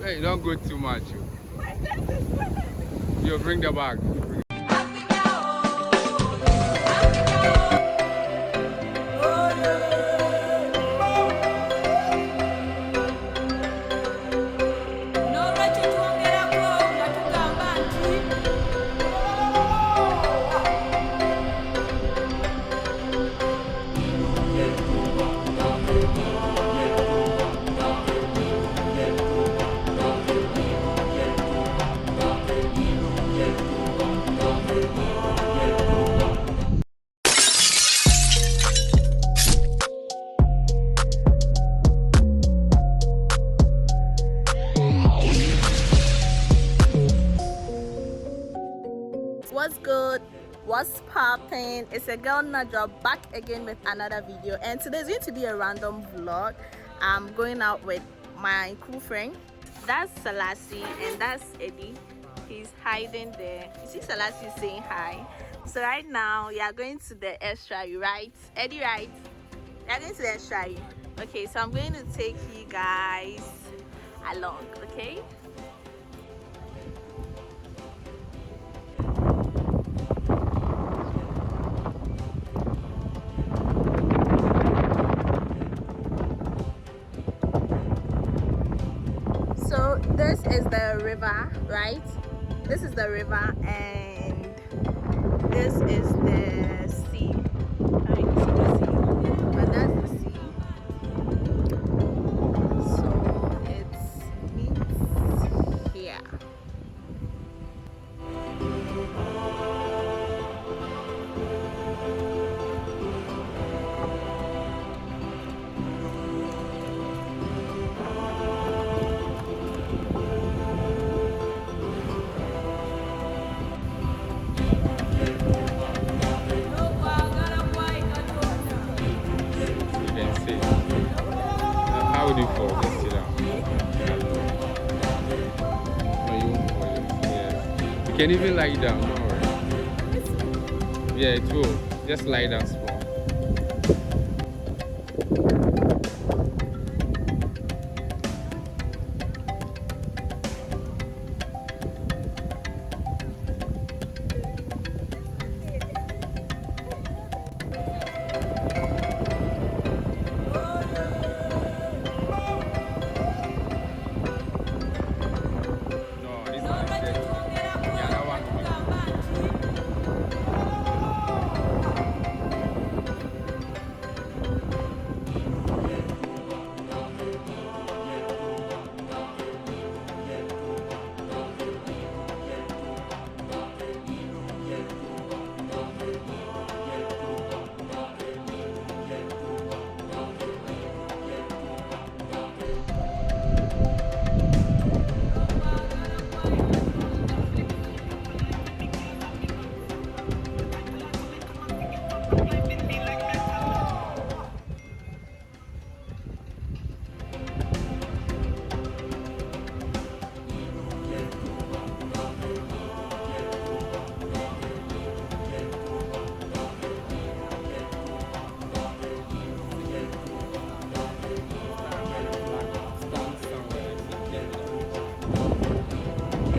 Hey, don't go too much. You bring the bag. What's good? What's popping? It's a girl Nardra back again with another video, and today's going to be a random vlog. I'm going out with my cool friend. That's Selassie and that's Eddie. He's hiding there. You see Selassie saying hi. So right now we are going to the estuary, right? Eddie, right? We are going to the estuary. Okay, so I'm going to take you guys along, okay? So this is the river, right? This is the river and this is the sea. I mean, you see the sea, but that's the sea. So it meets here. How would you fall? Just sit down. No, you won't fall. Yes. You can even lie down. Don't worry. Yeah, it will. Just lie down small.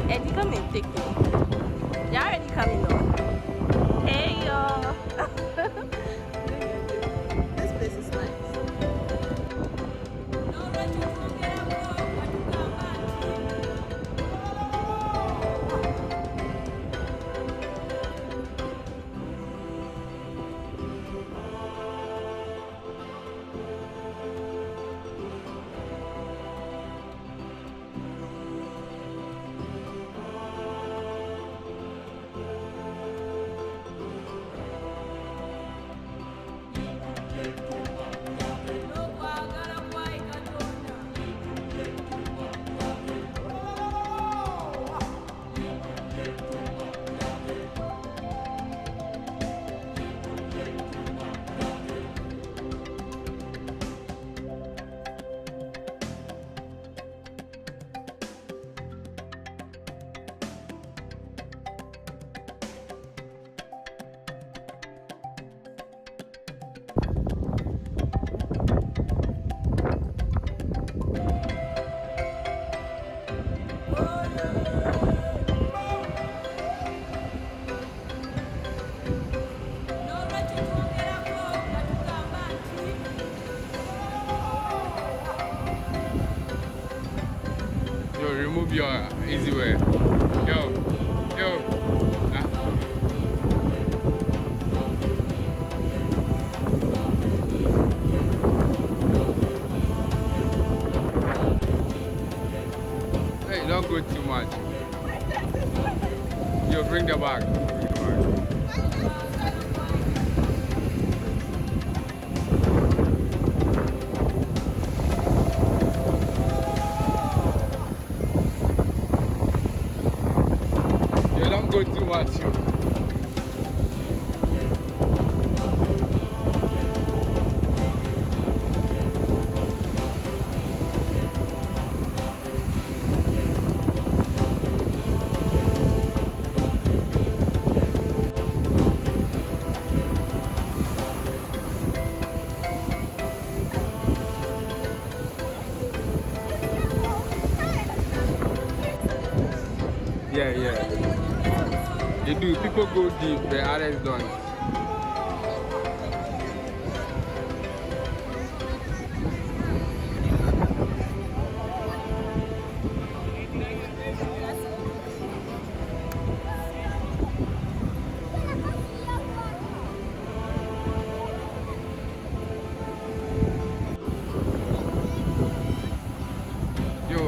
Eddie, come and take me. You're already coming on. Hey, y'all. This place is nice. move your easy way. Yo. Huh? Hey, don't go too much. Yo, bring the bag. Yo, don't go too much, yo. Yeah. They do. People go deep, the others don't. Yo.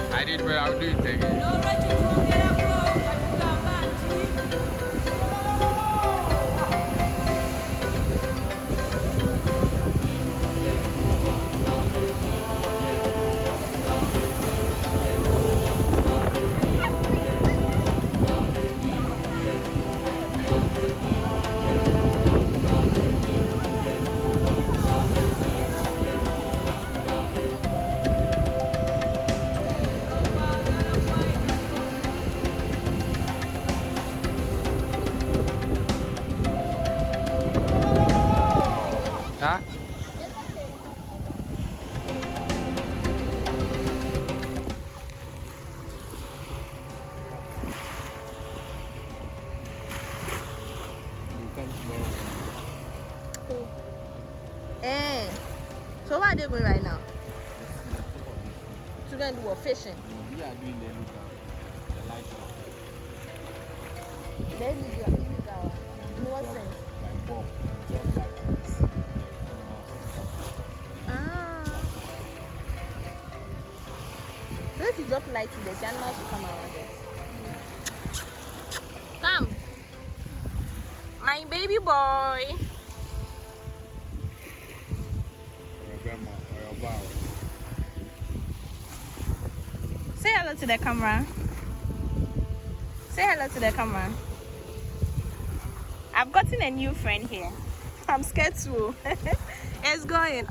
I did, but I'll do it again. Huh? Eh. So where are they going right now? To go and do what? Fishing? We are doing the light show. They're illegal. In what sense? Like bomb. Just like this. So if you drop light to the animals will come around it. Come. My baby boy. Your grandma or your bow. Say hello to the camera. Say hello to the camera. I've gotten a new friend here. I'm scared too. It's going.